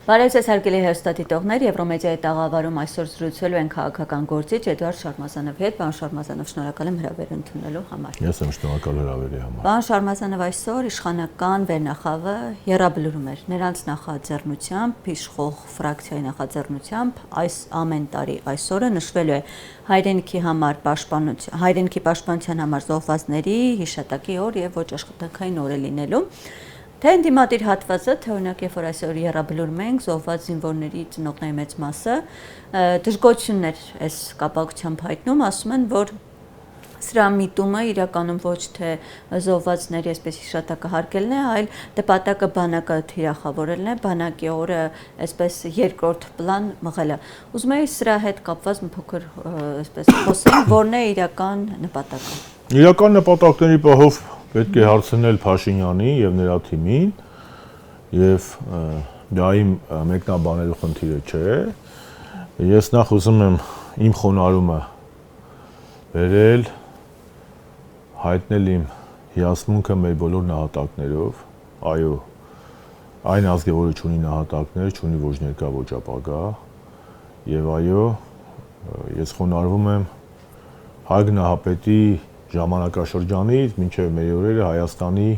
Բարև ձեզ հարգելի հեռուստադիտողներ, Եվրոմեդիայի տաղավարում այսօր զրուցելու ենք քաղաքական գործիչ Էդուարդ Շարմազանովի հետ։ Պարոն Շարմազանով, շնորհակալ եմ հրավեր ընդունելու համար։ Ես եմ շնորհակալ հրավերի համար։ Պարոն Շարմազանով, այսօր իշխանական վերնախավը եռաբլուրում էր նրանց նախաձեռնությամբ, իշխող ֆրակցիայի նախաձեռնությամբ այս ամեն տարի այսօրը նշվելու է հայրենիքի պաշտպանության համար զոհվածների հիշատակի օր եւ ոչ աշխատանքային օր է լինելու։ Թե ընդդիմադիր հատվածը, թե օրինակ երբ որ այսօր եռաբլուրում ենք, զոհված զինվորների ծնողների մեծ մասը դժգոհություններ այս կապակցությամբ հայտնում, ասում են, որ սրա միտումը իրականում ոչ թե զոհվածների այսպես հիշատակը հարգելն է, այլ նպատակը բանակը թիրախավորելն է, բանակի օրը այսպես երկրորդ պլան մղելը։ Ուզում եի սրա հետ կապված մի փոքր այսպես խոսենք, որն է իրական նպատակը։ Իրական նպատակների պահով պետք է հարցնել Փաշինյանին եւ նրա թիմին եւ դա իմ մեկնաբանելու խնդիրը չէ։ Ես նախ ուզում եմ իմ խոնարհումը վերել, հայտնել իմ հիասմունքը մեր բոլոր նահատակներով։ Այո, այն ազգը, որը ունի նահատակներ, ունի ոչ ներկա, ոչ ապագա։ Եվ այո, ես խոնարհվում եմ Հայկ Նահապետի ժամանակաշրջանից մինչև մեր օրերը Հայաստանի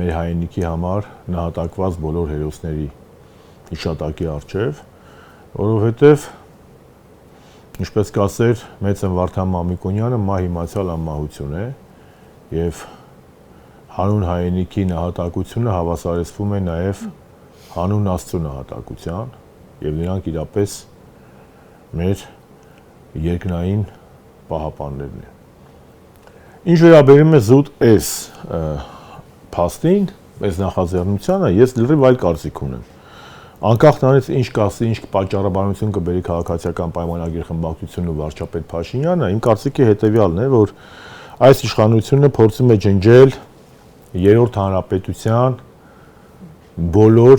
մեր հայրենիքի համար նահատակված բոլոր հերոսների հիշատակի առջև, որովհետև ինչպես կասեր մեծ Վարդան Մամիկոնյանը, մահ իմացյալ անմահություն է եւ հանուն հայրենիքի նահատակությունը հավասարեցվում է նաեւ հանուն Աստծո նահատակության եւ նրանք իրապես մեր երկնային պահապաններն են։ Ինչ վերաբերում է զուտ այս փաստին, այս նախաձեռնությանը, ես լրիվ այլ կարծիք ունեմ։ Անկախ նրանից ինչ կասի, ինչ պատճառաբանություն կբերի քաղաքացիական պայմանագիր խմբակցությունն ու վարչապետ Փաշինյանը, իմ կարծիքը հետեւյալն է, որ այս իշխանությունը փորձում է ջնջել երրորդ հանրապետության բոլոր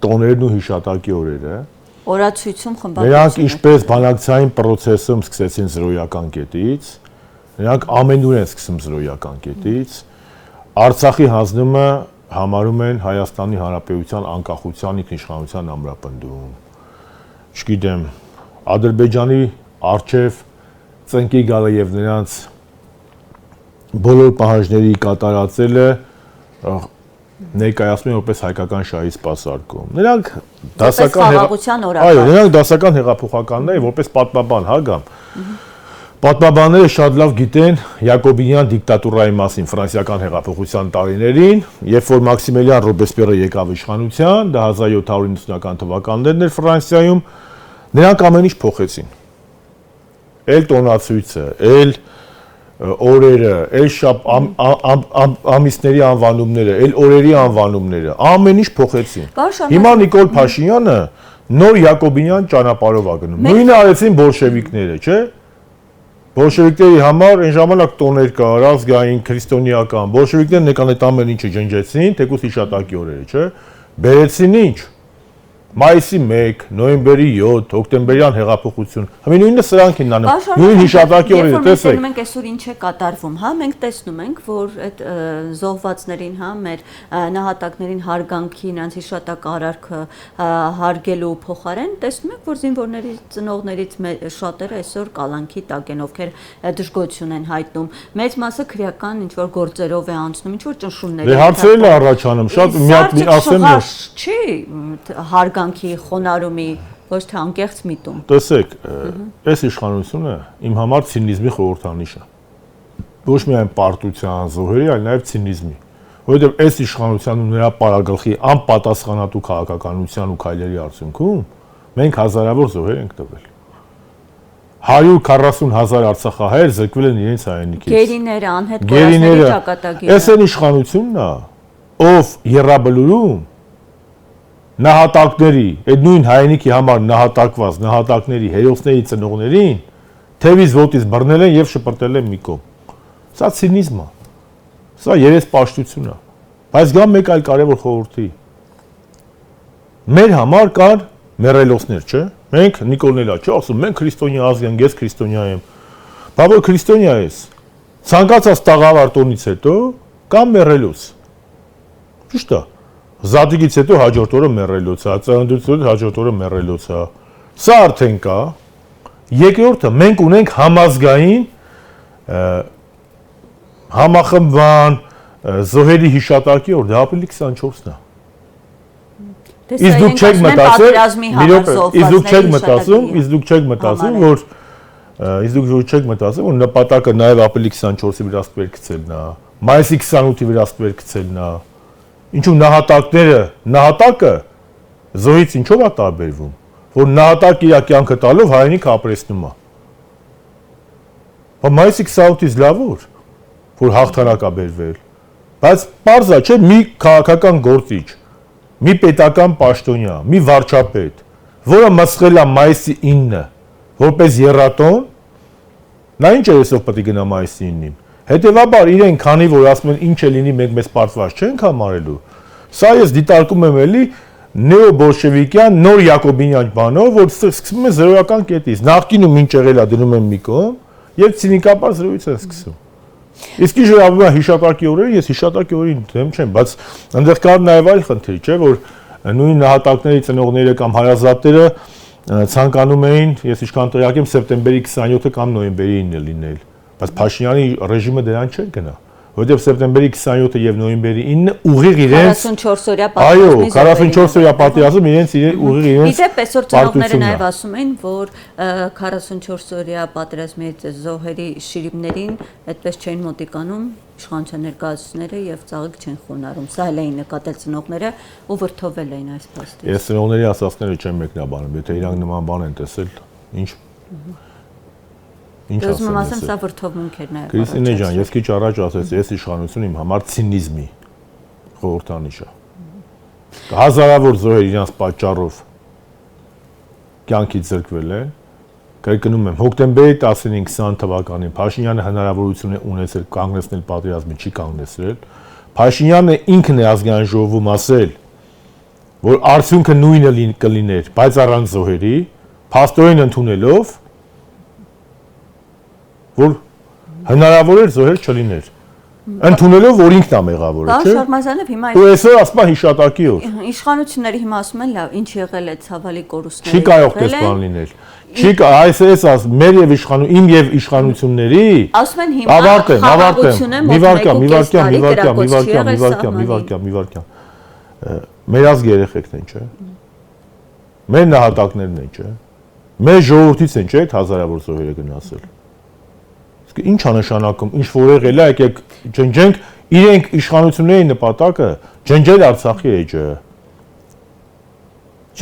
տոներն ու հիշատակի օրերը։ Օրացույցում խմբակցություն։ Նրանք ինչպես բանակցային process-ում սկսեցին զրոյական կետից, նրանք ամենուր են սկսում զրոյական կետից, Արցախի հանձնումը համարում են Հայաստանի Հանրապետության անկախության ինքնիշխանության ամրապնդում։ Չգիտեմ, Ադրբեջանի արչև ծնկի գալը եւ նրանց բոլոր պահանջների կատարածելը ներկայացնում են որպես հայկական շահի սպասարկում։ Նրանք դասական հեղափոխականներ, որպես պատմաբան, հա գամ։ Պատմաբանները շատ լավ գիտեն Յակոբինյան դիկտատուրայի մասին ֆրանսիական հեղափոխության տարիներին, երբ որ Մաքսիմիլիան Ռոբեսպիերը եկավ իշխանության, դա 1790-ական թվականներն էր Ֆրանսիայում, նրանք ամեն ինչ փոխեցին։ Էլ տոնացույցը, էլ օրերը, էլ ամիսների անվանումները, էլ օրերի անվանումները, ամեն ինչ փոխեցին։ Հիմա Նիկոլ Փաշինյանը նոր Յակոբինյան ճանապարհով է գնում։ Նույնը արեցին բոլշևիկները, չէ՞։ Բոլշևիկների համար այն ժամանակ տոներ կար, ազգային, քրիստոնեական, բոլշևիկներն եկան այդ ամեն ինչը ջնջեցին, թեկուզ հիշատակի օրերը, չէ՞։ Բերեցին ինչ։ Մայիսի 1, նոյեմբերի 7, հոկտեմբերյան հեղափոխություն։ Համի նույնը սրանք են անում։ Նույն հիշատակի օրերը, տեսեք։ Մենք այսօր ինչ է կատարվում, հա, մենք տեսնում ենք, որ այդ զոհվածներին, հա, մեր նահատակներին հարգանքի, նրանց հիշատակ արարքը հարգելու փոխարեն, տեսնում ենք, որ զինվորների ծնողներից շատերը այսօր կալանքի տակ են, ովքեր դժգոհություն են հայտնում։ Մեծ մասը քրեական ինչ որ գործերով է անցնում, ինչ որ ճնշումներ։ Դե հարցերն է առաջանում, շատ մի ասեմ չի հարգանքի խոնարհումի ոչ թե անկեղծ միտում։ Տեսեք, այս իշխանությունը իմ համար ցինիզմի խորհրդանիշ է։ Ոչ միայն պարտության, զոհերի, այլ նաև ցինիզմի։ Որովհետև այս իշխանության ու նրա պարագլխի անպատասխանատու քաղաքականության ու քայլերի արդյունքում մենք հազարավոր զոհեր ենք տվել։ 140,000 արցախահայեր զրկվել են իրենց հայրենիքից։ Գերիները, անհետ կորածների ճակատագիրը։ Այս այն իշխանությունն է, ով եռաբլուրում նահատակների, այդ նույն հայրենիքի համար նահատակված նահատակների հերոսների ծնողներին թևից ոտից բռնել են եւ շպրտել են մի կողմ։ Սա ցինիզմ է։ Սա երեսպաշտություն է։ Բայց գամ մեկ այլ կարևոր խորհրդի։ Մեր համար կան մեռելոսներ, չէ՞։ Մենք Նիկոլն էլա չի ասում, մենք քրիստոնյա ազգ ենք, ես քրիստոնյա եմ։ Բա որ քրիստոնյա ես։ Ցանկացած տաղավար տոնից հետո կամ մեռելոս։ Ճիշտ է։ Զատիկից հետո հաջորդ օրը մեռելուց է, ծննդուց հետո հաջորդ օրը մեռելուց է։ Սա արդեն կա։ Երկրորդը մենք ունենք համազգային համախմբման զոհերի հիշատակի օր, դա ապրիլի 24-ն է։ Իսկ դուք չեք մտածում, որ նպատակը նաև ապրիլի 24-ի վրա ստվերքցելն է, մայիսի 28-ի վրա ստվերքցելն է։ Ինչու նահատակը զոհից ինչով է տարբերվում, որ նահատակը իր կյանքը տալով հայրենիքը ապրեցնում է։ Բայց մայիսի 28-ից լավ որ հաղթանակ է բերվել, բայց պարզ է, չէ, մի քաղաքական գործիչ, մի պետական պաշտոնյա, մի վարչապետ, որը մսխել է մայիսի 9-ը, որպես եռատոն, նա ինչ երեսով պետք է գնա մայիսի 9-ին։ Հետևաբար իրեն քանի որ ասում են ինչ է լինի մենք մեզ պարտված չենք համարելու, սա ես դիտարկում եմ էլի նեոբոլշևիկյան նոր յակոբինյան բանով, որ սկսվում է զրոյական կետից, նախկինում ինչ եղել է դնում են մի կողմ եւ ցինիկաբար զրոյից են սկսում։ Իսկ ինչ որ հիշատակի օրերը, ես հիշատակի օրին դեմ չեմ, բայց այնտեղ կար նաև այլ խնդիր, չէ, որ նույն նահատակների ծնողները կամ հարազատները ցանկանում էին, ես ինչքան տեղյակ եմ, սեպտեմբերի 27-ը կամ նոյեմբերի 9-ը լինել, բայց Փաշինյանի ռեժիմը դրան չէր գնա, որովհետև սեպտեմբերի 27-ը եւ նոյեմբերի 9-ը ուղիղ իրենց 44-օրյա պատերազմի 44-օրյա պատերազմ իրենց ուղիղ իրենց Իդեպ այսօր ծնողները նաև ասում են, որ 44-օրյա պատերազմի զոհերի շիրիմներին այդպես չէին մոտիկանում իշխանության ներկայացուցիչները եւ ծաղիկ չեն խոնարհում։ Սա էլ էին նկատել ծնողները ու վրթովել էին այս փաստից։ Ես ծնողների ասածները չեմ մեկնաբանում, եթե իրանք նման բան են տեսել, ինչ ասեմ, սա վրթովմունք էր նաև։ Քրիստինե ջան, ես քիչ առաջ ասեցի, ես իշխանություն իմ համար ցինիզմի խորհրդանիշ է։ Հազարավոր զոհեր իրենց պատճառով կյանքից զրկվել են։ Կրկնում եմ, հոկտեմբերի 19-20 թվականին Փաշինյանը հնարավորություն է ունեցել կանգնեցնել պատերազմը, չի կանգնեցրել։ Փաշինյանը ինքն է ազգային ժողովում ասել, որ արդյունքը նույնը կլիներ, բայց առանց զոհերի, փաստորեն ընդունելով որ հնարավոր էր զոհեր չլիներ։ Ընդունելով որ ինքն է մեղավորը, չէ՞։ Պարոն Շարմազանով հիմա ու այսօր ասում են հիշատակի օր։ Իշխանությունները հիմա ասում են, լավ, ինչ եղել է ցավալի կորուստները։ Չի կարող դες բան լինել։ Չի այս աս մեր եւ իմ եւ իշխանությունների ասում են հիմա մի վարքյան։ Մեր ազգի երեխեքն են, չէ՞։ Մեր նահատակներն են, չէ՞։ Մեր ժողովրդից են, չէ՞, այդ հազարավոր զոհերը գնացել։ Ինչ է նշանակում, ինչ որ եղել է, եկեք ջնջենք, իրենք իշխանությունների նպատակը ջնջել Արցախի էջը։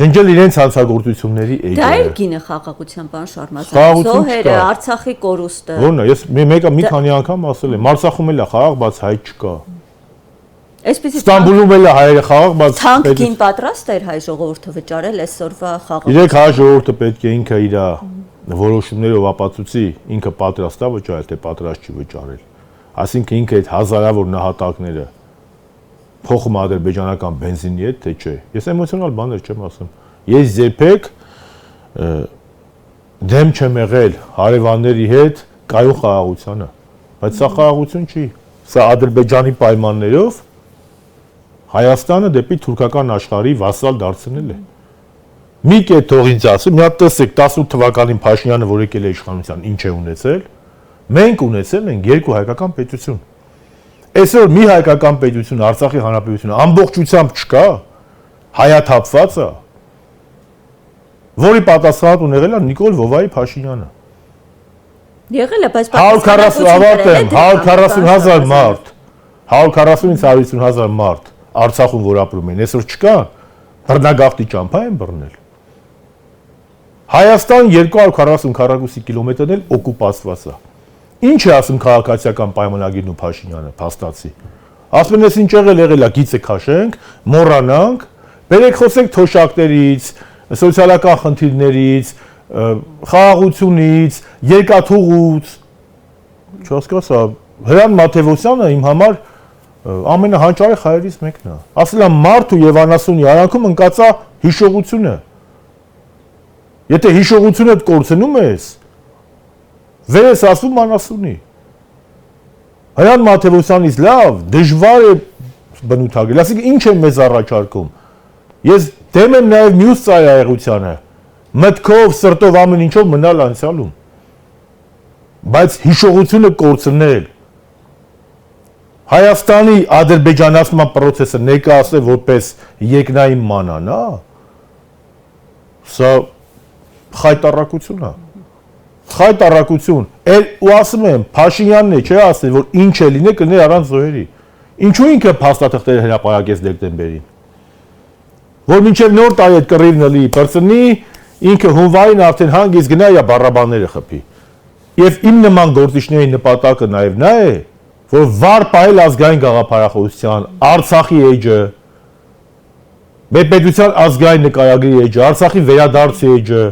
Ջնջել իրենց հանցագործությունների էջը։ Դա էր գինը խաղաղության, պարոն Շարմազան։ Զոհերը, Արցախի կորուստը։ Որն է, ես մեկը մի քանի անգամ ասել եմ, Արցախում էլ է խաղաղ, բայց հայ չկա։ Ստամբուլում էլ է հայերը խաղաղ, բայց ցանկ գին պատրաստ էր հայ ժողովուրդը վճարել այսօրվա խաղաղ։ Իրեք հայ ժողովուրդը պետք է ինքը իր որոշումներով ապացուցի, ինքը պատրաստ է վճարել, թե պատրաստ չի վճարել։ Այսինքն ինքը այդ հազարավոր նահատակները փոխում ադրբեջանական բենզինի հետ, թե չէ։ Ես էմոցիոնալ բաներ չեմ ասում։ Ես երբեք դեմ չեմ եղել հարևանների հետ կայուն խաղաղությանը, բայց սա խաղաղություն չի։ Սա Ադրբեջանի պայմաններով Հայաստանը դեպի թուրքական աշխարհի վասալ դարձնել է։ Մի կետ թող ինձ ասում, մի հատ տեսեք 18 թվականին Փաշինյանը որ եկել է իշխանության, ինչ է ունեցել։ Մենք ունեցել ենք երկու հայկական պետություն։ Այսօր մի հայկական պետություն, Արցախի հանրապետությունը ամբողջությամբ չկա, հայաթափված է, որի պատասխանատուն եղել է Նիկոլ Վովայի Փաշինյանը։ Եղել է, բայց 140,000 մարդ, 140,000 մարդ Արցախում որ ապրում են, այսօր չկան, բռնագաղթի ճամփա են բռնել։ Հայաստան 240 քառակուսի կիլոմետրն էլ օկուպացված է։ Ինչ է ասում քաղաքացիական պայմանագիրն ու Փաշինյանը, փաստացի։ Ասում են, ես ինչ եղել է, գիծը քաշենք, մոռանանք, բերեք խոսենք թոշակներից, սոցիալական խնդիրներից, խաղաղությունից, երկաթուղուց։ Չհասկացա, Հրանտ Մաթևոսյանը իմ համար ամենահանճարեղ հայերից մեկն է։ Ասել եմ Մարդ ու Եվանասունի արանքում ընկածա հիշողությունը։ Եթե հիշողությունը կորցնում ես, վեր ես ասում անասունի։ Հրանտ Մաթևոսյանից լավ, դժվար է բնութագրել, ասենք ինչ են մեզ առաջարկում։ Ես դեմ եմ նաև մյուս ծայրահեղությանը, մտքով, սրտով ամեն ինչով մնալ անցյալում, բայց հիշողությունը կորցնել, Հայաստանի ադրբեջանացման process-ը ներկայացնել որպես երկնային մանան, սա խայտառակություն է։ Խայտառակություն, ու ասում եմ, Փաշինյանն է, չէ՞ ասել, որ ինչ է լինի կլինի առանց զոհերի։ Ինչու ինքը փաստաթղթերը հրապարակեց դեկտեմբերին։ Որ մինչև նոր տարի այդ կռիվը լի բրծնի, ինքը հունվարին արդեն հանգիստ գնա իր բառաբանները խփի։ Եվ իմ նման գործիչների նպատակը նաև նա է, որ վար պահել ազգային գաղափարախոսության, Արցախի էջը, մեր պետության ազգային նկարագրի էջը, Արցախի վերադարձի էջը,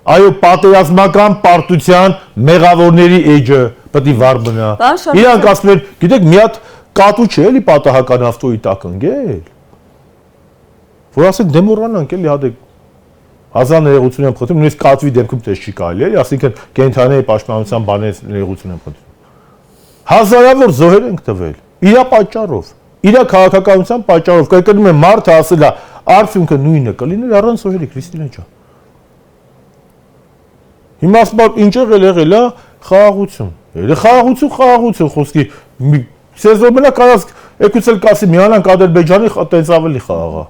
այո, պատերազմական պարտության մեղավորների էջը պետք է վար մնա։ Իրանք ասում են, գիտեք, մի հատ կատու չէ էլի պատահական ավտոյի տակ ընկել։ Որ ասենք դեմորանանք էլի հատեք հազար ներողություն եմ խնդրում, նույնիսկ կատվի դեպքում տես չի կարելի էլի, ասինքն կենթանի պաշտպանության բաներից ներողություն եմ խնդրում։ Հազարավոր զոհեր ենք տվել, իրա պատճառով, իրա քաղաքականության պատճառով, կրկնում եմ, մարդը ասել է, արդյունքը նույնը կլիներ առանց զոհերի, Քրիստինա ջան։ Հիմա ասում եմ, ինչ եղել է խաղաղություն։ Խաղաղություն խոսքի սեզոն մենակ կարած եկուցել կասի միանանք Ադրբեջանի տենց ավելի խաղաղ է։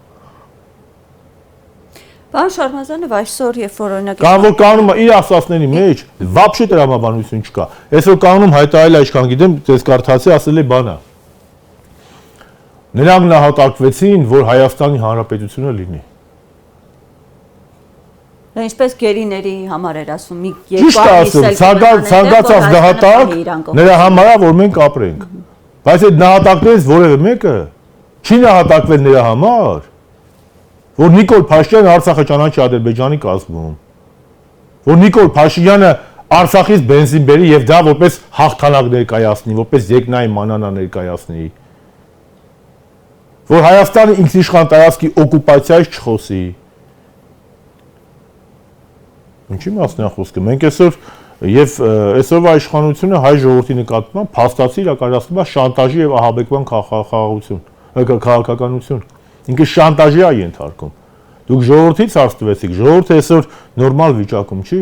Պարոն Շարմազանով, այսօր երբ որ օրինակ Կամ որ կանոնը իր ասածների մեջ վաբշե տրամաբանություն չկա։ Այսօր կանոնում հայտարարել է, ինչքան գիտեմ, դες կարդացի ասել է բանա։ Նրանք նահատակվեցին, որ Հայաստանի Հանրապետությունը լինի։ Ինչպես գերիների համար էր ասում, մի երկու ամիս ցանկացած նահատակ նրա համար է, որ մենք ապրենք։ Բայց այդ նահատակներից որևէ մեկը չի նահատակվել նրա համար, որ Նիկոլ Փաշինյանը Արցախը ճանաչի Ադրբեջանի կազմում, որ Նիկոլ Փաշինյանը Արցախից բենզին բերի եւ դա որպես հաղթանակ ներկայացնի, որպես երկնային մանանա ներկայացնի, որ Հայաստանը ինքնիշխան տարածքի օկուպացիայից չխոսի։ Ինչի մասն է խոսքը։ Մենք այսօր եւ այսօրվա իշխանությունը հայ ժողովրդի նկատմամբ փաստացի իրականացնում է շանտաժի եւ ահաբեկման խաղաղություն, քաղաքականություն։ Ինքը շանտաժի է ենթարկում։ Դուք ժողովրդից հարց տվեցիք, ժողովուրդը այսօր նորմալ վիճակում չի։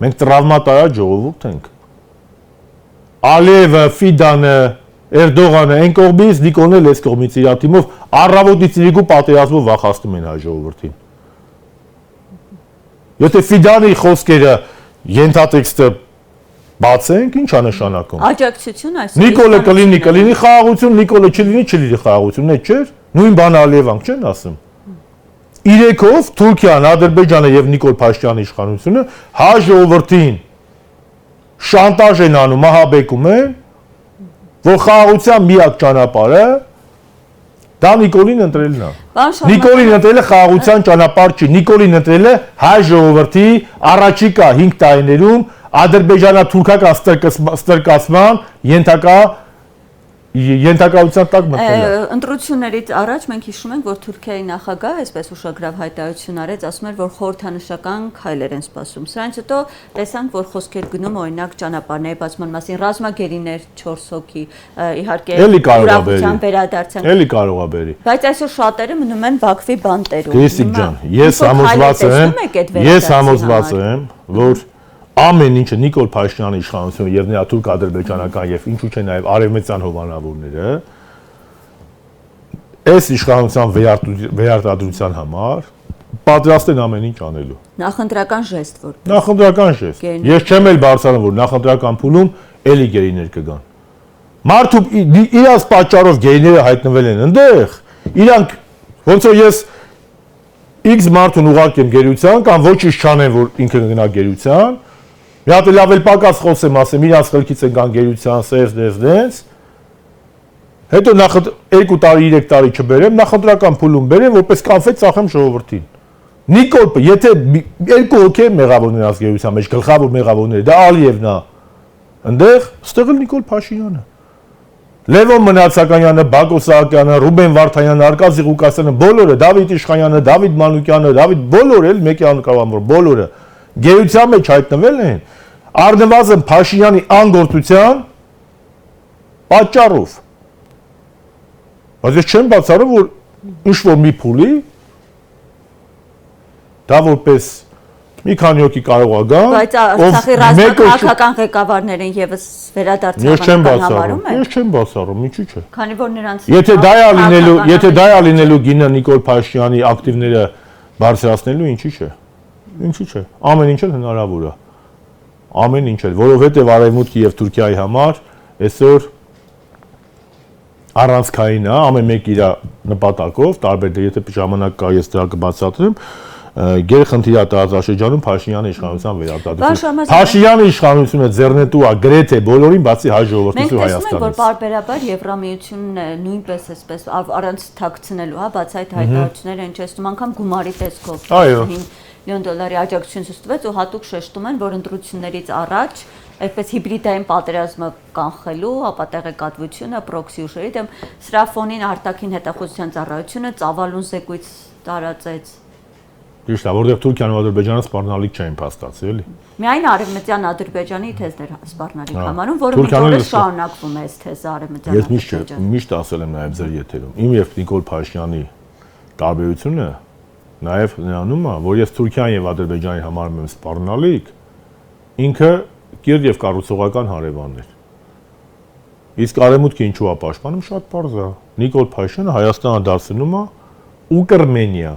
Մենք տրավմատայա ժողովուրդ ենք։ Ալիևը, Ֆիդանը, Էրդողանը այն կողմից, Նիկոլն էլ այս կողմից իր թիմով առավոտից իրիկու պատերազմով վախացնում են հայ ժողովրդին։ Եթե Ֆիդանի խոսքերը ենթատեքստը բացենք, ի՞նչ է նշանակում։ Աջակցություն այսօր։ Նիկոլը կլինի խաղաղություն, Նիկոլը չլինի խաղաղություն, այդ չէ՞։ Նույն բանը Ալիևանք չեն ասում։ Իրեքով Թուրքիան, Ադրբեջանը եւ Նիկոլ Փաշինյանի իշխանությունը հայ ժողովրդին շանտաժ են անում, ահաբեկում են, որ խաղաղության միակ ճանապարհը դա Նիկոլին ընտրելն է։ Նիկոլին ընտրելը խաղաղության ճանապարհ չի, Նիկոլին ընտրելը հայ ժողովրդի առաջիկա 5 տարիներում ադրբեջանա-թուրքական ստրկացման ենթակայության տակ մտնելը։ Ընտրություններից առաջ մենք հիշում ենք, որ Թուրքիայի նախագահ այսպես ուշագրավ հայտարարություն արեց, ասում էր, որ խորհրդանշական քայլեր են սպասում։ Սրանից հետո տեսանք, որ խոսքեր գնում օրինակ ճանապարհների բացման մասին, ռազմագերիներ 4 հոգի, իհարկե ուրախության վերադարձան։ Էլի կարող է բերի։ Բայց այսօր շատերը մնում են Բաքվի բանտերում։ Քրիստիկ ջան, ես համոզված եմ, որ ամեն ինչը Նիկոլ Փաշինյանի իշխանությունը եւ նրա թուրք-ադրբեջանական եւ ինչու՞ չէ նաեւ արևմտյան հովանավորները այս իշխանության վերարտադրության համար պատրաստ են ամեն ինչ անելու։ Նախընտրական ժեստ որ։ Նախընտրական ժեստ։ Ես չեմ էլ բարձրանում, որ նախընտրական փուլում էլի գերիներ կգան։ Մարդու իրաց պատճառով գերիները հայտնվել են այնտեղ, իրանք ոնց որ ես X մարդուն ուղարկեմ գերության կամ ոչինչ չանեն, որ ինքը գնա գերության, մի հատ լավ էլ պակաս խոսեմ, ասեմ, իրանց խելքից են գան գերության, սերս, հետո 2 տարի, 3 տարի չբերեմ, նախընտրական փուլում բերեմ, որպես կանֆետ ծախեմ ժողովրդին։ Նիկոլ, եթե 2 հոգի են մեղավորներ ազգերության մեջ, գլխավոր մեղավորները, դա Ալիևն է, այնտեղ ստեղ էլ Նիկոլ Փաշինյանը։ Լևոն Մնացականյանը, Բակո Սահակյանը, Ռուբեն Վարդանյանը, Արկադի Ղուկասյանը, բոլորը, Դավիթ Իշխանյանը, Դավիթ Մանուկյանը, բոլորը էլ մեկի անկավամոր, բոլորը գերության մեջ հայտնվել են առնվազն Փաշինյանի անգործության պատճառով։ Բայց ես չեմ բացառում, որ ինչ-որ մի փուլի դա որպես մի քանի հոգի կարող է գա, բայց Արցախի ռազմաքաղաքական ղեկավարներին եւս վերադարձավորական համարում եք։ Ես չեմ բացառում, ինչու՞ չէ։ Քանի որ նրանց Եթե դա է լինելու գինը Նիկոլ Փաշինյանի ակտիվները բարձրացնելու, ինչի՞ չէ։ Ամեն ինչ էլ հնարավոր է։ Ամեն ինչ էլ, որովհետև Արևմուտքի եւ Թուրքիայի համար այսօր առանցքային է, ամեն մեկ իր նպատակով, տարբեր դե եթե ժամանակ կա ես դրա կբացատրեմ, գերխնդիր է տարածաշրջանում Փաշինյանի իշխանության վերարտադրությունը։ Փաշինյանի իշխանությունը ձեռնետու է գրեթե բոլորին, բացի հայ ժողովրդից ու Հայաստանից։ Մենք տեսնում ենք, որ պարբերաբար Եվրամիությունն նույնպես էսպես առանց թաքցնելու, բացի այդ հայտարարությունները ինչ էստում անգամ գումարի տեսքով $5 միլիոն աջակցություն ցույց ու հատուկ շեշտում են, որ ընտրություններից առաջ այդպես հիբրիդային պատերազմը կանխելու, ապա տեղեկատվությունը պրոքսի ուժերի դեմ սրա ֆոնին արտաքին հետախուզության ծառայությունը ծավալուն զեկույց տարածեց։ Ճիշտ է, որտեղ Թուրքիան ու Ադրբեջանը սպառնալիք չեն փաստացի, էլի։ Միայն արևմտյան Ադրբեջանի թեզներ սպառնալիք համարում, որը միշտ շարունակվում է այս թեզը արևմտյան Ադրբեջանի։ Ես միշտ ասել եմ նաև ձեր եթերում, իմ եւ Նիկոլ Փաշինյանի տարբերությունը նաև նրանում է, որ ես Թուրքիան եւ Ադրբեջանի համարում եմ սպառնալիք, ինքը կիրթ եւ կառուցողական հարևանն էր։ Իսկ արևմուտքը ինչու է պաշտպանում, շատ պարզ է։ Նիկոլ Փաշինյանը Հայաստանը դարձնում է Ուկրաինա,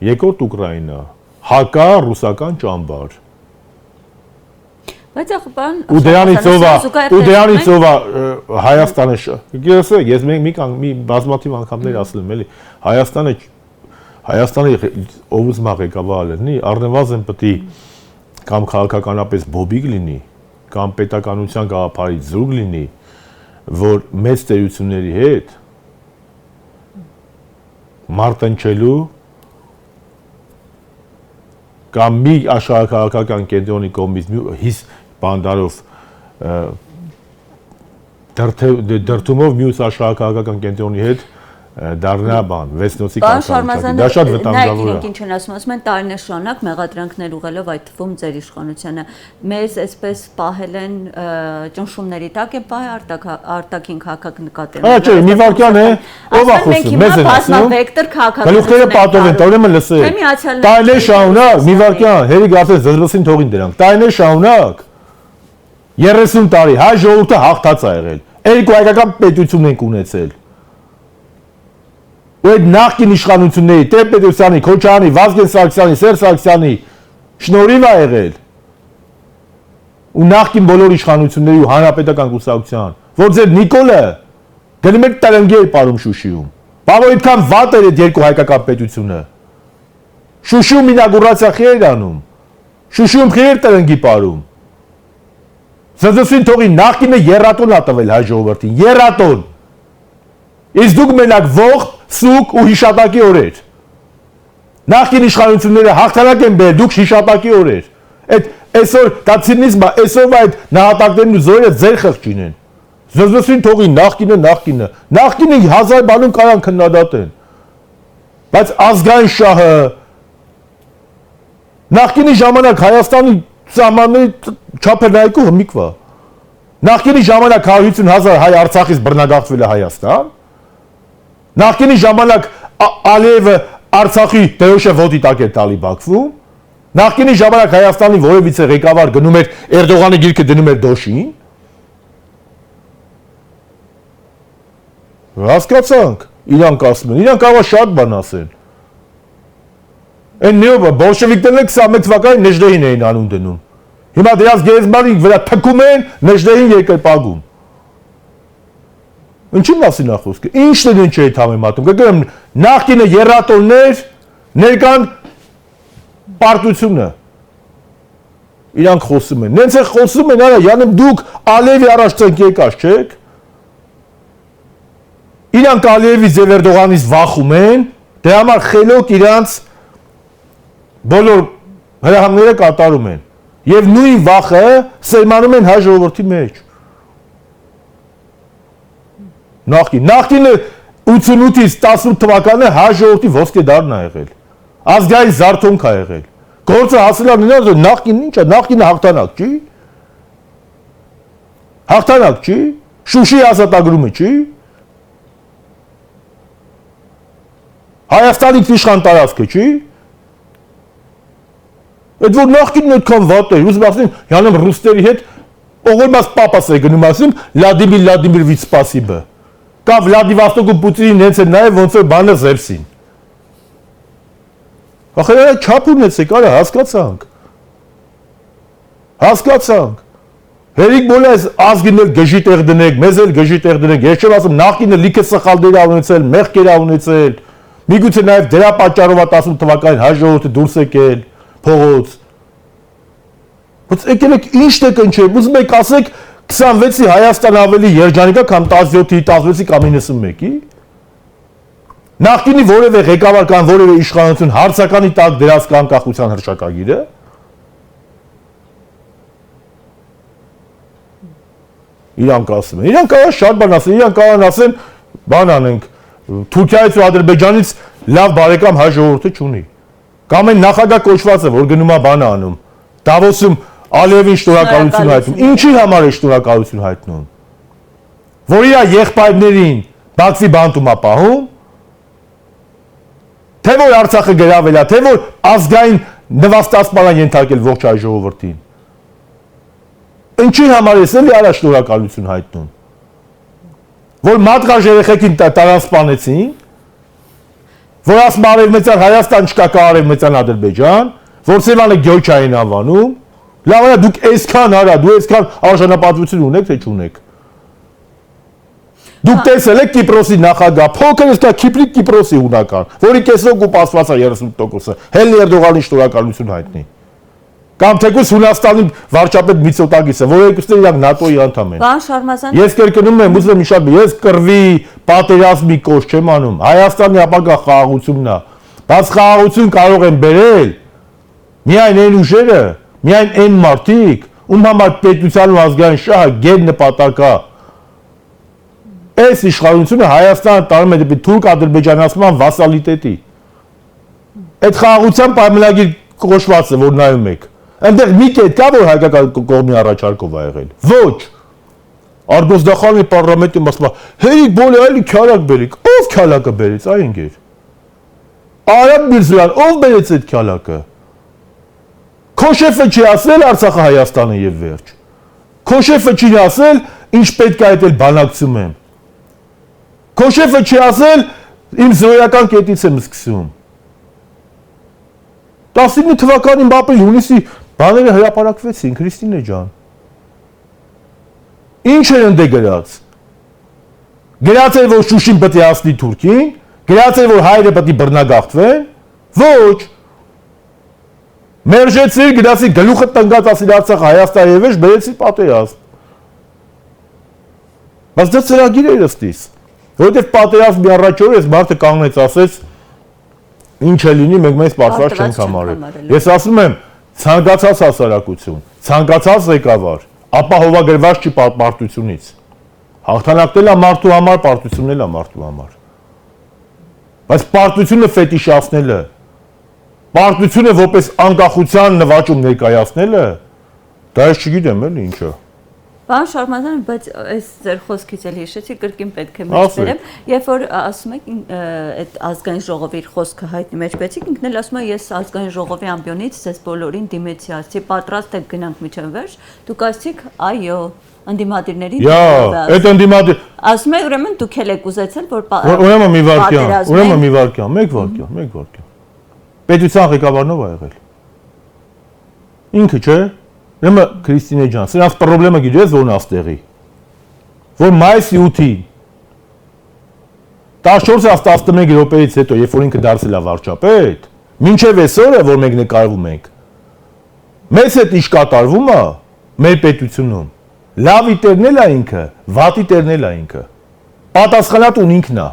երկրորդ Ուկրաինա, հակա ռուսական ճամբար։ Բայց ախպան ու դրանից ով է Հայաստանը, գիտեք, ես մի բազմաթիվ անգամներ ասել եմ, էլի, Հայաստանը ով ուզում է ղեկավար լինի, առնվազն պետք է կամ քաղաքականապես բոբիկ լինի, կամ պետականության գաղափարից զուրկ լինի, որ մեծ տերությունների հետ մարտնչելու կամ մի աշխարհակաղակական կենտրոնի կողմից բանդարով դրդումով մյուս աշխարհակաղակական կենտրոնի հետ դառնա բան, վեցնոցի կարգավորվածի, դա շատ վտանգավոր է։ Ինչ են ասում են տարիներ շարունակ մեղադրանքներ ուղղելով այդ թվում ձեր իշխանությանը, մեզ այսպես պահել են ճնշումների տակ է պահել արտաքին քաղաքական նկատի։ Չէ, մի վարքյան է, ով է խոսում, մեզ են ասում։ Գլուխները պատով են, ուրեմն լսեք։ Տարիներ շարունակ, մի վարքյան, հերի գացես զրբսին թողին դրանք։ Տարիներ շարունակ 30 տարի հայ ժողովուրդը հաղթած է եղել։ Երկու հայկական պետություն ենք ունեցել։ Ու այդ նախկին իշխանությունների Տեր-Պետրոսյանի, Քոչարյանի, Վազգեն Սարգսյանի, Սերժ Սարգսյանի շնորհիվ է եղել։ Ու նախկին բոլոր իշխանությունների ու հանրապետական կուսակցության, որ ձեր Նիկոլը գնում էր տրնգի էր ապարում Շուշիում։ Բա որ այդքան վատ էր այդ երկու հայկական պետությունը։ Շուշիում ինագուրացիա խի էր անում։ Շուշիում խի էր տրնգի ապարում։ Զզսին թողի նախկինը երատոն ա տվել հայ ժողովրդին, երատոն։ Իսկ դուք մենակ ողջ, սուկ ու հիշատակի օրեր։ Նախկին իշխանությունները հաղթանակ են բերել, դուք հիշատակի օրեր։ Այդ այսօր դա ցինիզմը, այսօր այդ նահատակներն ու զորերը ձեր խղճին են։ Զզսին թողի նախկինը 1000 բանում կարան քննադատեն։ Բայց ազգային շահը նախկինի ժամանակ Հայաստանի սահմանների չափերնայքու հմիկվա։ Նախկինի ժամանակ 150,000 հայ Արցախից բռնագաղթվել է Հայաստան։ Նախկինի ժամանակ Ալիևը Արցախի դերոշը ոտի տակ էր տալի Բաքվում։ Նախկինի ժամանակ Հայաստանի որևիցե ղեկավար գնում էր Էրդողանի գիրքը դնում էր դոշին։ Հասկացանք, իրանք ասում են, իրանք կարող շատ բան ասեն։ Այն նույնը բոլշևիկներն 21 թվականին Նեժդեհին էին անուն դնում։ Հիմա դրանց գերեզմանի վրա թքում են Նեժդեհին երկրպագում։ Ինչի մասին է խոսքը։ Ինչն է ինչ է համեմատում։ Գիտեմ, նախկինը երատոններ, ներկան պարտությունը։ Իրանք խոսում են։ Նենց է խոսում են, արա, յանը դուք Ալիևի առաջ ցենք եկած չեք։ Իրանք Ալիևից եւ Էրդողանից վախում են, դրա համար խելոք իրանց բոլոր հրահանգները կատարում են։ Եվ նույն վախը սերմանում են հայ ժողովրդի մեջ։ Նախկինը 88-ից 18 թվականը հայ ժողովրդի ոսկե դարն է եղել։ Ազգային զարթոնք է եղել։ Գործը հասել է նրանց, որ նախկինը ի՞նչ է, նախկինը հաղթանակ չի։ Հաղթանակ չի, Շուշի ազատագրումը չի։ Հայաստանի իշխան տարածքը չի։ Այդ որ նախկինն այդքան վատ էր, ուզում ասեմ, յանեմ ռուսների հետ օգորմաս պապաս է գնում ասում, Վլադիմիր Վլադիմիրովիչ սպասիբը։ Կա Վլադիվոստոկում Պուտինին հենց է նայ ոնց որ բանը զերսին։ Ախր այդ չափ ունեցեք, արա հասկացանք։ Հասկացանք։ Հերիք բոլոր այս ազգին էլ գժի տեղ դնեք, մեզ էլ գժի տեղ դնեք։ Ես չեմ ասում նախկինը լիքը սխալներ ա ունեցել, մեղքեր ա ունեցել։ Միգուցե նաև դրա պատճառով 18 թվականին հայ ժողովուրդը դուրս եկել փողոց։ Բայց եկել եք ինչ եք ընչել, ուզում եք ասեք 26-ի Հայաստան ավելի երջանիկ է, քան 17-ի, 16-ի կամ 91-ի։ Նախկինի որևէ ղեկավար կամ որևէ իշխանություն հարցականի տակ դրած կա անկախության հռչակագիրը։ Իրանք ասում են, իրանք կարող շատ բան ասեն, իրանք կարող ասեն, բան անենք, Թուրքիայից ու Ադրբեջանից լավ բարեկամ հայ ժողովուրդը չունի։ Կամ այն նախագահ կոչվածը, որ գնում է բան անում, Դավոսում Ալիևին շնորհակալություն հայտնում։ Ինչի համար է շնորհակալություն հայտնում։ Որ իր եղբայրներին Բաքվի բանտում է պահում, թե որ Արցախը գրավել է, թե որ ազգային նվաստացման ենթարկել ողջ հայ ժողովրդին։ Ինչի համար ես էլի արա շնորհակալություն հայտնում։ Որ մատղաշ երեխեքին տարան սպանեցին, որ ասում արևմտյան Հայաստան չկա, կա արևմտյան Ադրբեջան, որ Սևանը Գյոյչային անվանում, լավ է դուք այսքան արա, դու այսքան արժանապատվություն ունեք, թե չունեք։ Դուք տեսել եք Կիպրոսի նախագահ, փոքր էս կա Կիպրիկ Կիպրոսի ունական, որի կեսօգ ու պասված է 30%-ը, Հելլի Էրդողանին շնորհակալություն հայտնի։ Կամ թեկուզ Հունաստանի վարչապետ Միցոտակիսը, որ երկուսները իրանք ՆԱՏՕ-ի անդամ են։ Պարոն Շարմազան, Ես կրկնում եմ, ուզում եմ իշալ, ես կռվի, պատերազմի կոչ չեմ անում, Հայաստանի ապագա խաղաղությունն է, բայց խաղաղություն կարող են բերել միայն այն ուժերը, միայն այն մարդիկ, ում համար պետության ու ազգային շահը գեր նպատակ է։ Այս իշխանությունը Հայաստանը տարում է դեպի թուրք-ադրբեջանացման վասալիտետի։ Այդ խաղաղության պայմանագիր կոչվածը, որ նայում եք, այնտեղ մի կետ կա, որ հայկական կողմի առաջարկով ա եղել։ Ոչ։ Արգոստախանի պարլամենտի մասնա, հերիք բոլոր այլի քյալակ բերիկ, ով քյալակը բերեց, այ ընկեր։ Արաբ Միրզոյան, ով բերեց այդ քյալակը։ Քո շեֆը չի ասել Արցախը Հայաստանը եւ վերջ։ Քո շեֆը չի ասել, ինչ պետք է այդ էլ բանակցում եմ։ Քո շեֆը չի ասել, իմ զոհական կետից եմ սկսում։ 19 թվականին ապրիլ հունիսի բաները հրապարակվեցին, Քրիստինե ջան։ Ինչ էր ընդ գրած։ Գրած էր, որ Շուշին պետք է հասնի Թուրքին, գրած էր, որ հայերը պետք է բռնագաղթվեն։ Ոչ։ Մերժեցի, գրացի գլուխը տնկած ասիր Արցախ Հայաստան եւ վերջ բերեցի պատերազմ։ Բայց դա ծրագիր էր ըստիս, որովհետեւ պատերազմի առաջ օրը այս մարդը կանգնեց ասեց ինչ է լինի, մենք մեզ պատրաստ չենք համարել։ Ես ասում եմ, ցանկացած հասարակություն, ցանկացած ղեկավար, ապահովագրված չի պարտությունից։ Հաղթանակն է մարդու համար, պարտությունն է մարդու համար։ Բայց պարտությունը ֆետիշացնելը, պարտությունը որպես անկախության նվաճում ներկայացնելը, դա ես չգիտեմ էլի ինչա։ Պարոն Շարմազան, բայց այս ձեր խոսքից էլ հիշեցի, կրկին պետք է մեջ բերեմ, երբ որ ասում եք այդ ազգային ժողովի խոսքը հայտնի մեջ բերեցիք, ինքն էլ ասում է ես ազգային ժողովի ամբիոնից ձեզ բոլորին դիմեցի, ասի պատրաստ եք գնանք միջև վերջ, դուք ասացիք այո, ընդդիմադիրների այդ ընդդիմադիր ասում է ուրեմն դուք էլ եք ուզեցել որ ուրեմն մի վարքյան, մեկ վարքյան։ Պետության ղեկավարնով ա եղել։ Ինքը չէ։ Ուրեմն Քրիստինե ջան, սրանց խնդրումը գիտես ո՞րն է աստեղի։ Որ մայիսի 8-ին 14-11 րոպեից հետո, երբ որ ինքը դարձել է վարչապետ, մինչև այսօրը, որ մենք նկարվում ենք, մեզ հետ ինչ կատարվում է մեր պետությունում։ Լավի տերն էլ է ինքը, վատի տերն էլ է ինքը։ Պատասխանատուն ինքն է։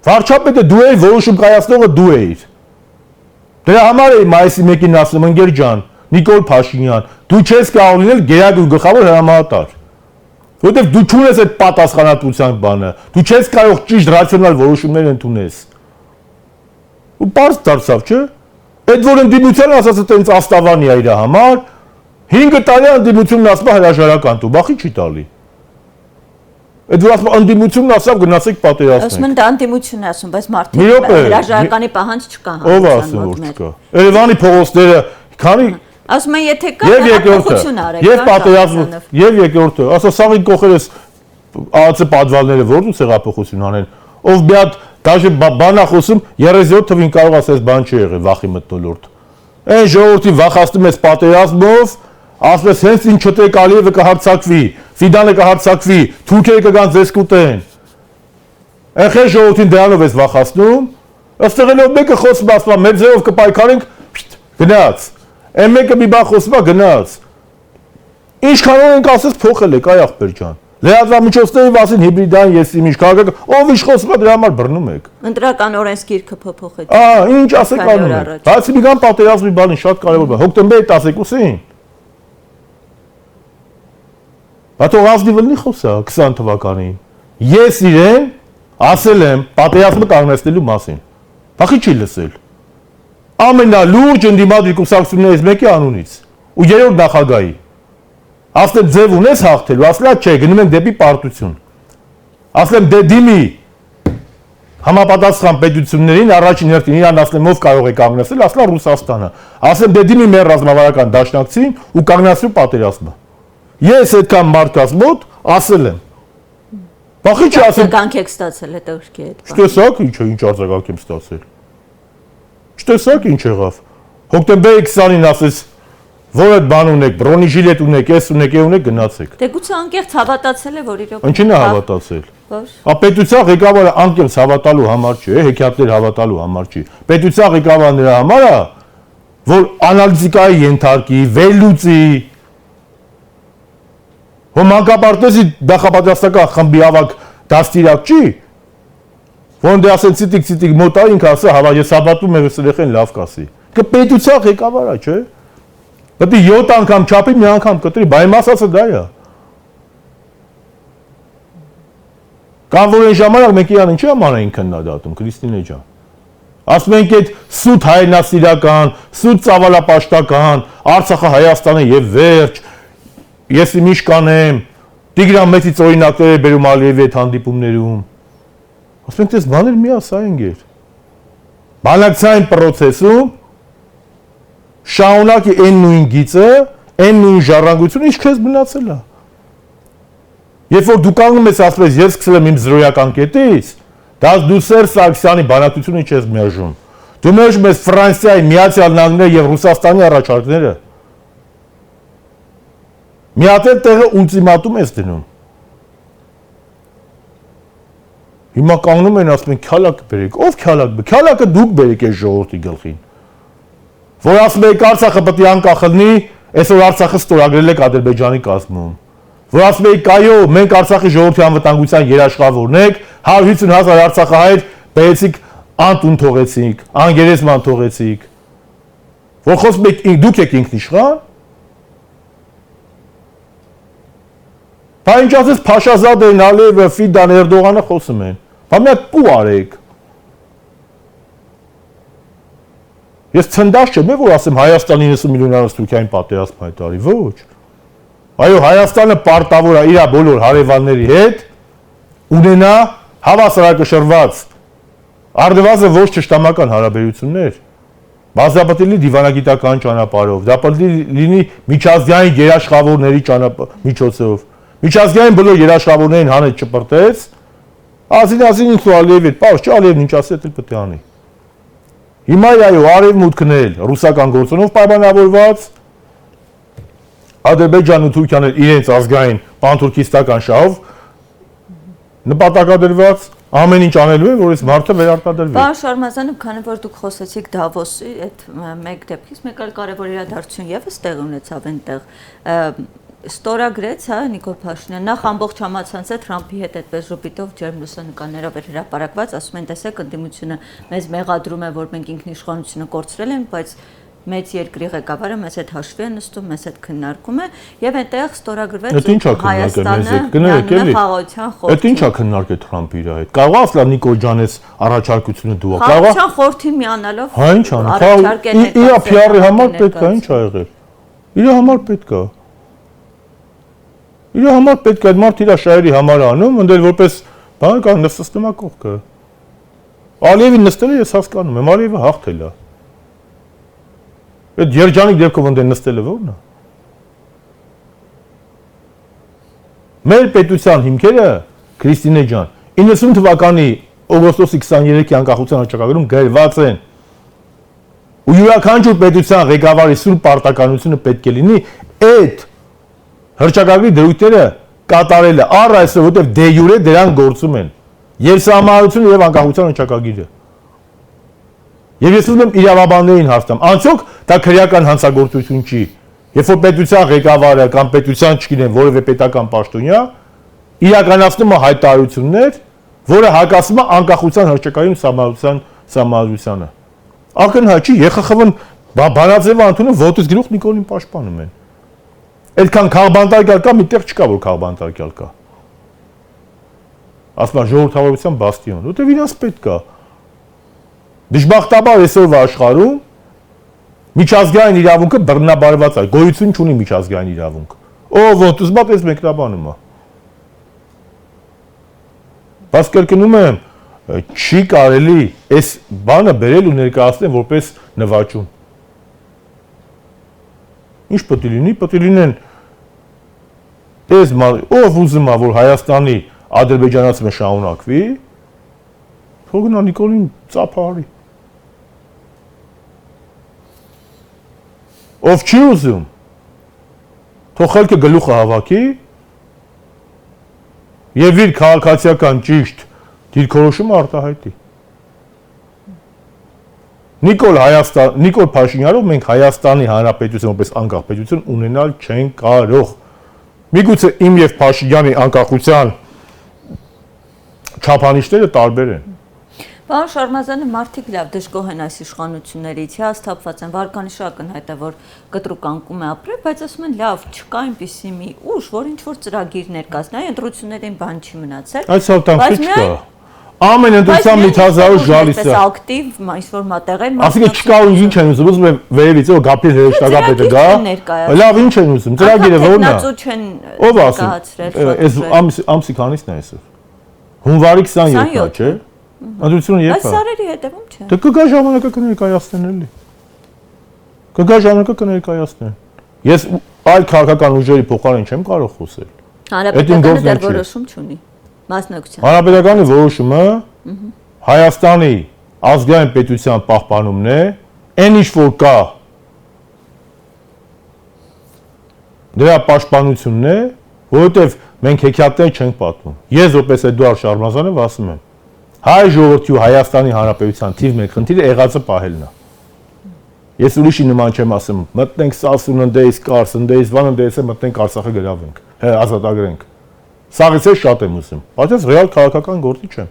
Վարչապետը դու ես, որոշում կայացնողը դու ես։ Դրա համար էի մայիսի 1-ին ասում ընկեր ջան, Նիկոլ Փաշինյան, դու չես կարող լինել գերագույն գլխավոր հրամանատար։ Որովհետև դու չունես այդ պատասխանատվության բանը, դու չես կարող ճիշտ ռացիոնալ որոշումներ ընդունես։ Ու պարզ դարձավ, չէ՞։ Այդ որ ընդդիմության ասածը տենց աստավանի է իր համար, 5 տարի ընդդիմությունն ասում է հրաժարական տու, բախի չի տալի։ Այդ որ ասում անդիմությունն ասավ գնացեք պատերազմեք։ Ասում են դա անդիմությունն է ասում, բայց մարդիկ հրաժարականի պահանջ չկա հանրության մոտ մեջ։ Երևանի փողոցները քանի ասում են եթե կա փոխություն արեք։ Եվ պատերազմը, եւ երկրորդը, ասա սաղի կողերս ԱԱՑ պատվալները որտուց հեղափոխություն անեն, ով մի հատ դաժե բանա խոսում 37 թվին կարող ասես բան չի եղել վախի մթնոլորտ։ Այն ժողովրդի վախացնում ես պատերազմով, ասես հենց ինչ չտեք Ալիևը կհարցակվի, Ֆիդանը կհարցակվի, թուրքերը կգան ձեզ կուտեն։ Այն ժողովրդին դրանով ես վախացնում, ըստ եղելով մեկը խոսում ասում մեր ձևով կպայքարենք, գնաց։ Այն մեկը մի բան խոսում է գնաց։ Ինչքան ենք ասես փոխել եք այ ախպեր ջան։ Լրատվամիջոցների մասին հիբրիդային եսիմինչ քաղաքը ով ինչ խոսում է դրա համար բռնում եք։ Ընտրական օրենսգիրքը փոփոխեց։ Ինչ ասեք անում եք։ Բայց մի կան պատերազմի բանը շատ կարևոր է։ Հոկտեմբերի 12-ին Բաթող ազնիվլնի խոսա 20 թվականին։ Ես իրեն ասել եմ պատերազմը կանգնեցնելու մասին։ Բախի չի լսել։ Ամենալուրջ ընդդիմադիր կուսակցություններից մեկի անունից ու երրորդ նախագահի։ Ասել ձև ունես հաղթելու, ասելա չէ, գնում ենք դեպի պարտություն։ Ասել դե դիմի համապատասխան պետություններին առաջին հերթին իրան ասեմ ով կարող է կանգնեցնել, ասելա Ռուսաստանը։ Ասեմ դե դիմի մեր ռազմավարական դաշնակցին ու կանգնեցրու պատերազմը։ Ես այդքան մարդկանց մոտ ասել եմ։ Բախի չի ասել կանք եք ստացել հետո այդ։ Չտեսակ ինչ արձագանք եմ ստացել։ Չտեսակ ինչ եղավ։ Հոկտեմբերի 20-ին ասես որ այդ բան ունեք, բրոնիժիլետ ունեք, էս ունեք, է ունեք, գնացեք։ Դե գուցե անկեղծ հավատացել է, որ իրոք։ Ինչին է հավատացել։ Որ։ Պետության ղեկավարը անկեղծ հավատալու համար չի, հեքիաթներ հավատալու համար չի։ Պետության ղեկավարը նրա համար է, որ անալիզիկայի ենթարկի, վերլուծի։ Որ մանկապարտեզի նախապատրաստական խմբի ավակ դաստիարակ չի։ Որն դե ասեն ցիտիկ մոտա ինքը ասա, հավա ես հավատում եմ երեխեն լավ կասի։ Պետության ղեկավարը, չէ՞։ Պետք է 7 անգամ չափի մի անգամ կտրի, բայց ասածը դա է։ Կամ որ այն ժամանակ մենք իրան ինչի համար էին քննադատում, Քրիստինե ջան։ Ասում ենք այդ սուտ հայրենասիրական, սուտ ծավալապաշտական, Արցախը Հայաստանը եւ վերջ։ Ես ինչ կանեմ, Տիգրան Մեծից օրինակներ է բերում Ալիևի այդ հանդիպումներում։ Ասում ենք, դες բաներ մի ասային գեր։ Բանակցային process-ում շահունակի այն նույն գիծը, այն նույն ժառանգությունը, ինչ քեզ մնացել է։ Երբ որ դու կանգնում ես ասես ես սկսել եմ իմ զրոյական կետից, դա դու Սերժ Սարգսյանի բանակցությունը չես մերժում։ Դու մերժում ես Ֆրանսիայի, Միացյալ Նահանգների եւ Ռուսաստանի առաջարկները։ Մի հատ էլ տեղը ուլտիմատում ես դնում։ Հիմա կանգնում են ասում են քյալակ բերեք, ով քյալակ բերեք, քյալակը դուք բերեք այս ժողովրդի գլխին։ Որ ասում եք Արցախը պետք է անկախ լինի, այսօր Արցախը ստորագրել եք Ադրբեջանի կազմում։ Որ ասում եք այո, մենք Արցախի ժողովրդի անվտանգության երաշխավորն ենք, 150,000 արցախահայեր բերեցիք անտուն թողեցիք, անգերեզման թողեցիք։ Որ խոսում եք դուք եք ինքնիշխան։ Բա ինչ ասես Փաշազադեն, Ալիևը, Ֆիդան, Էրդողանը խոսում են։ Բա մի հատ պու արեք։ Ես ցնդաշ չեմ, որ ասեմ Հայաստան 90 միլիոնանոց Թուրքիային պատերազմ հայտարարի, ոչ։ Այո, Հայաստանը պարտավոր է իր բոլոր հարևանների հետ ունենա հավասարակշռված արդյունավետ ոչ ճշտամական հարաբերություններ։ Բազմապատի լինի դիվանագիտական ճանապարհով, դա պետք է լինի միջազգային երաշխավորների միջոցով։ Միջազգային բոլոր երաշխավորներին հանեց չպրտեց, ասին ինքն ու Ալիևի հետ, պարզ չէ Ալիևն ինչ ասի, դա պետք է անի։ Հիմա այո, արևմուտքն էլ ռուսական գործոնով պայմանավորված, Ադրբեջանն ու Թուրքիան էլ իրենց ազգային պանթուրքիստական շահով նպատակադրված ամեն ինչ անելու են, որ այս մարդը վերարտադրվի։ Պարոն Շարմազանov, քանի որ դուք խոսեցիք Դավոսի այդ մեկ դեպքից, մեկ այլ կարևոր իրադարձություն եւս տեղի ունեցավ այնտեղ։ Ստորագրեց, հա, Նիկոլ Փաշինյանը նախ ամբողջ համացանցը Թրամփի հետ այդպես ժպիտով ջերմ լուսանկարներով էր հրապարակված, ասում են, տեսեք, ընդդիմությունը մեզ մեղադրում է, որ մենք ինքնիշխանությունը կորցրել ենք, բայց մեծ երկրի ղեկավարը մեզ հետ հաշվի է նստում, մեզ հետ քննարկում է, եւ այնտեղ ստորագրվեց Հայաստանը խաղաղության խորհրդի։ Այդ ի՞նչ է քննարկել Թրամփը իր հետ։ Կարող է ասել Նիկոլ ջանես առաջարկությունը դու ա։ Խաղաղության խորհրդի միանալով։ Հա ինչ անի։ Իր PR-ի համար պետք է ինչ ա եղել։ Իր համար պետք է։ Իր համար պետք է այդ մարդ իր շահերի համար անում, ընդել որպես բան կան նստում է կողքը։ Ալիևին նստելը ես հասկանում եմ, Ալիևը հաղթել է։ Այդ երջանիկ դեպքով ընդել նստելը ո՞րն է։ Մեր պետության հիմքերը, Քրիստինե ջան, 90 թվականի օգոստոսի 23-ի անկախության հռչակագրում գրված են։ Ու յուրաքանչյուր պետության ղեկավարի սուրբ պարտականությունը պետք է լինի այդ հռչակագրի դրույթները կատարելը առ այսօր, որտեղ դե յուրե դրան գործում են եւ սահմանությունը եւ անկախության հռչակագիրը։ Եվ ես ուզում եմ իրավաբաններին հարցնեմ, անցյոք դա քրեական հանցագործություն չի, երբ որ պետության ղեկավարը կամ պետության չգիտեմ որևէ պետական պաշտոնյա իրականացնում է հայտարարություններ, որը հակասում է անկախության հռչակագրի սահմանադրությանը։ Ակնհայտ չի, ԵԽԽՎ-ն Բանաձևը Անտոնը ոտից գլուխ Նիկոլին պաշտպանում են։ Այդքան քաղբանտարկյալ կա, միտեղ չկա, որ քաղբանտարկյալ կա։ Ասում են ժողովրդավարության բաստիոն, որտեղ իրանց պետք է։ Դժբախտաբար այսօրվա աշխարհում միջազգային իրավունքը բռնաբարված է, գոյություն չունի միջազգային իրավունք։ Ով ոնց ուզում է, պես մեկնաբանում է։ Բայց կրկնում եմ, չի կարելի այս բանը բերել ու ներկայացնել որպես նվաճում։ Ինչ պետք է լինի, պետք է լինեն այս ով ուզում է, որ Հայաստանի ադրբեջանացումը շարունակվի, թող գնա Նիկոլին ծափահարի։ Ով չի ուզում, թող խելքը գլուխը հավաքի եւ իր քաղաքացիական ճիշտ դիրքորոշումը արտահայտի։ Նիկոլ Փաշինյանով մենք Հայաստանի Հանրապետություն որպես անկախ պետություն ունենալ չենք կարող։ Միգուցե իմ եւ Փաշինյանի անկախության չափանիշները տարբեր են։ Պարոն Շարմազյանը մարդիկ լավ դժգոհ են այս իշխանություններից, հիասթափված են, վարկանիշը ակնհայտ է, որ կտրուկ անկում է ապրել, բայց ասում են լավ, չկա այնպիսի մի ուժ, որ ինչ-որ ծրագիր ներկայացնի, ընտրություններին բան չի մնացել։ Այս հաղթանակը չկա։ Ամեն ընտրության մի 1000 գալիս է։ Ակտիվ, ինչ-որ մատեղեն։ Ասիկա չկա ու ինչ են ուզում, ուզում են վերևից ու Գաբրիել հրեշտակապետը գա։ Լավ, ինչ են ուզում, ծրագիրը ո՞րն է։ Ով ասում։ Այս ամսի քանիսն է այսօր։ Հունվարի 27-ն է, չէ՞։ Ընտրությունը երբ է։ Այս սարերի հետևում չէ։ Դե կգա ժամանակը կներկայացնեն էլի։ Կգա ժամանակը կներկայացնեն։ Ես այլ քաղաքական ուժերի փոխարեն չեմ կարող խոսել։ Հանրապետականը դեռ որոշում չունի։ Մասնակցության։ Հանրապետականի որոշումը Հայաստանի ազգային պետության պահպանումն է, այն ինչ որ կա դրա պաշտպանությունն է, որովհետև մենք հեքիաթներ չենք պատմում։ Ես որպես Էդուարդ Շարմազանով ասում եմ, հայ ժողովրդի ու Հայաստանի Հանրապետության թիվ 1 խնդիրը եղածը պահելն է։ Ես ուրիշի նման չեմ ասում, մտնենք Սասուն, ընդեից Կարս, ընդեից Վան, ընդեից մտնենք Արցախը գրավենք, ազատագրենք։ Սաղից էլ շատ եմ ուզում, բայց ես ռեալ քաղաքական գործի չեմ։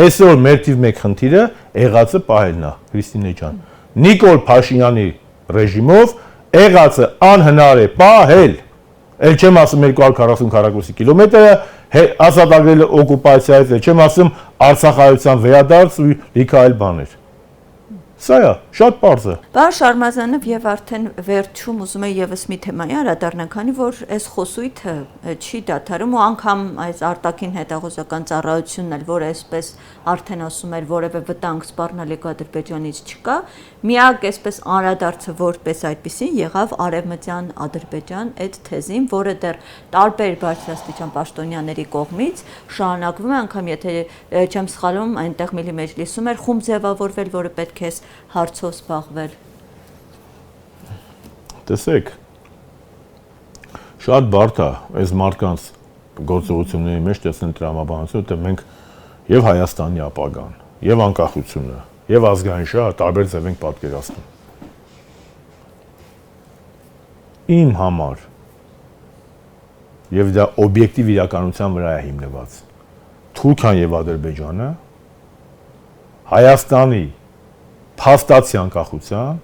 Այսօր մեր թիվ 1 խնդիրը եղածը պահելն է, Քրիստինե ջան։ Նիկոլ Փաշինյանի ռեժիմով եղածը անհնար է պահել։ Էլ չեմ ասում 240 կիլոմետրը ազատագրելը օկուպացիայից, չեմ ասում Արցախայցյան վերադարձ ու լիքը այլ բաներ։ Սա է, շատ պարզ է։ Պարոն Շարմազանով եւ արդեն վերջում ուզում եմ եւս մի թեմայի անդրադառնալ, քանի որ այս խոսույթը չի դադարում ու անգամ այս արտաքին հետաղուզական ծառայությունն էլ, որը այսպես արդեն ասում էր, որևէ վտանգ սպառնալիք Ադրբեջանից չկա, միակ այսպես անդրադարձը որպես այդպեսին եղավ Արևմտյան Ադրբեջան այդ թեզին, որը դեռ տարբեր բարձրաստիճան պաշտոնյաների կողմից շարունակվում է, անգամ եթե չեմ սխալվում, այնտեղ Միլի մեջլիսում էր խումբ ձևավորվել, որը պետք է հարցով զբաղվել։ Տեսեք, շատ բարդ է այս մարդկանց գործողությունների մեջ տեսնել տրամաբանություն, որտեղ մենք եւ Հայաստանի ապագան, եւ անկախությունը, եւ ազգային շահը տարբեր ձև ենք պատկերացնում։ Իմ համար եւ դա օբյեկտիվ իրականության վրա է հիմնված։ Թուրքիան եւ Ադրբեջանը Հայաստանի փաստացի անկախության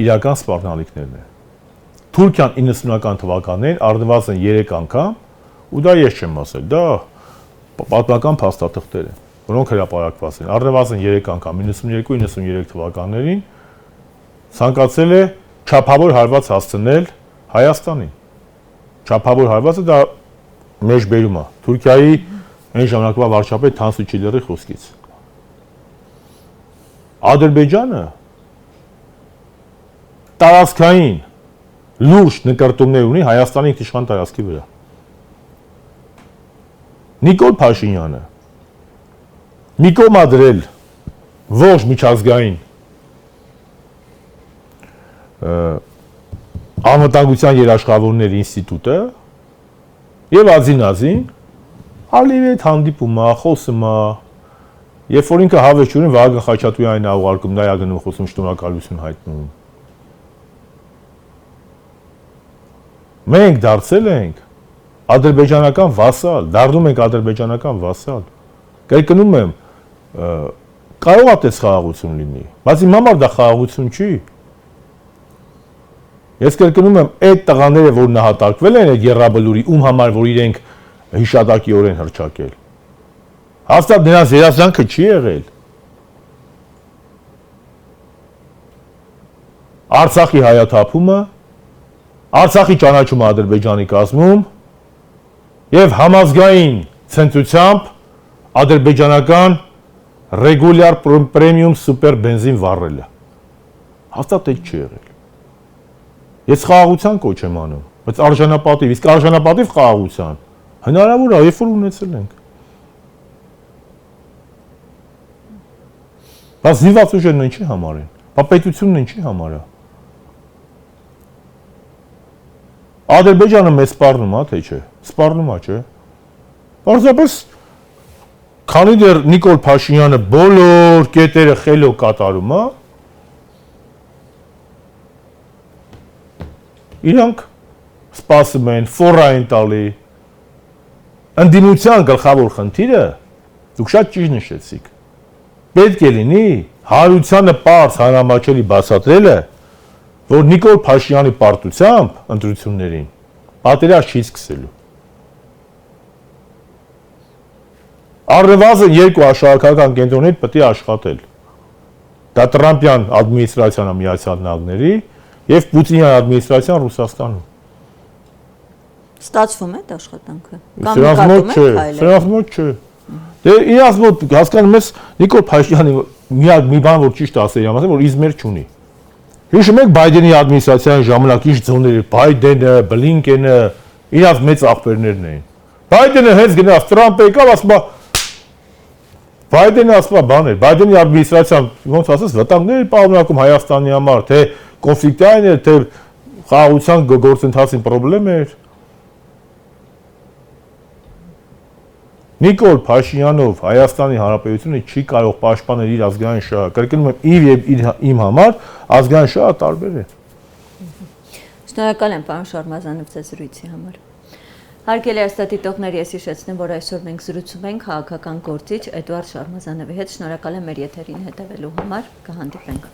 իրական սպառնալիքներն են։ Թուրքիան 90-ական թվականներին առնվազն 3 անգամ, ու դա ես չեմ ասել, դա պատմական փաստաթղթեր են, որոնք հրապարակված են։ Առնվազն 3 անգամ 92-93 թվականներին ցանկացել է չափավոր հարված հասցնել Հայաստանին։ Չափավոր հարվածը դա մեջ բերում է Թուրքիայի այն ժամանակվա վարչապետ Թանսու Չիլերի խոսքից։ Ադրբեջանը տարածքային լուրջ նկարտումներ ունի Հայաստանի ինքնիշխան տարածքի վրա։ Նիկոլ Փաշինյանը մի կողմ ա դրել ողջ միջազգային անվտանգության երաշխավորների ինստիտուտը եւ ազին Ալիևի հետ հանդիպում է, խոսում է, երբ որ ինքը հավես չունի Վահագն Խաչատուրյանին ա ուղարկում, դա ա գնում խոսում շնորհակալություն հայտնում։ Մենք դարձել ենք ադրբեջանական վասալ, դառնում ենք ադրբեջանական վասալ։ Կրկնում եմ, կարող է այդպես խաղաղություն լինի, բայց իմ համար դա խաղաղություն չի։ Ես կրկնում եմ, այդ տղաները, որ նահատակվել են այդ Եռաբլուրի, ում համար որ իրենք հիշատակիորեն հռչակել։ Հաստատ նրանց երազանքը չի եղել Արցախի հայաթափումը, Արցախի ճանաչումը Ադրբեջանի կազմում եւ համազգային ցնծությամբ ադրբեջանական ռեգուլյար պրեմիում սուպեր բենզին վառելը։ Հաստատ այդ չի եղել։ Ես խաղաղության կոչ եմ անում, բայց արժանապատիվ, իսկ արժանապատիվ խաղաղության հնարավոր է, երբ որ ունեցել ենք։ Բայց զինված ուժերն ինչի համար են, պետությունն ինչի համար է։ Ադրբեջանը մեզ սպառնում է, թե չէ, սպառնում է, չէ։ Պարզապես քանի դեռ Նիկոլ Փաշինյանը բոլոր կետերը խելոք կատարում է, իրանք սպասում են, ֆորա են տալի։ Ընդդիմության գլխավոր խնդիրը դուք շատ ճիշտ նշեցիք։ Պետք է լինի հարությանը պարզ հանրամատչելի բացատրելը, որ Նիկոլ Փաշինյանի պարտությամբ ընտրություններին պատերազմ չի սկսելու։ Առնվազն երկու աշխարհական կենտրոններ պետք է աշխատել։ Դա Տրամպյան ադմինիստրացիան Միացյալ Նահանգների եւ Պուտինյան ադմինիստրացիան Ռուսաստանում։ Ստացվում է այդ աշխատանքը։ Սրանց մոտ չէ։ Դե իրաց մոտ հասկանում ես Նիկոլ Փաշինյանի միակ մի բան որ ճիշտ ասել եմ, որ Իզմեր չունի։ Հիշում եք Բայդենի ադմինիստրացիայի ժամանակ ինչ ձոներ էր, Բայդենը, Բլինկենը, իրաց մեծ աղբերներն էին։ Բայդենը հենց գնաց Տրամպը եկավ, ասում է Բայդենը ասում է բաներ, Բայդենի ադմինիստրացիան ոնց ասես վտանգներ պարունակում Հայաստանի համար, թե կոնֆլիկտային էր, թե խաղաղության գործընթացին խնդրեմ էր։ Նիկոլ Փաշինյանով Հայաստանի Հանրապետությունը չի կարող պաշտպանել իր ազգային շահը։ Կրկնում եմ, իմ համար ազգային շահը տարբեր է։ Շնորհակալ եմ, պարոն Շարմազանով, ձեզ զրույցի համար։ Հարգելի հեռուստադիտողներ, ես հիշեցնեմ, որ այսօր մենք զրուցում ենք քաղաքական գործիչ Էդուարդ Շարմազանովի հետ։ Շնորհակալ եմ մեր եթերին հետևելու համար։ Կհանդիպենք։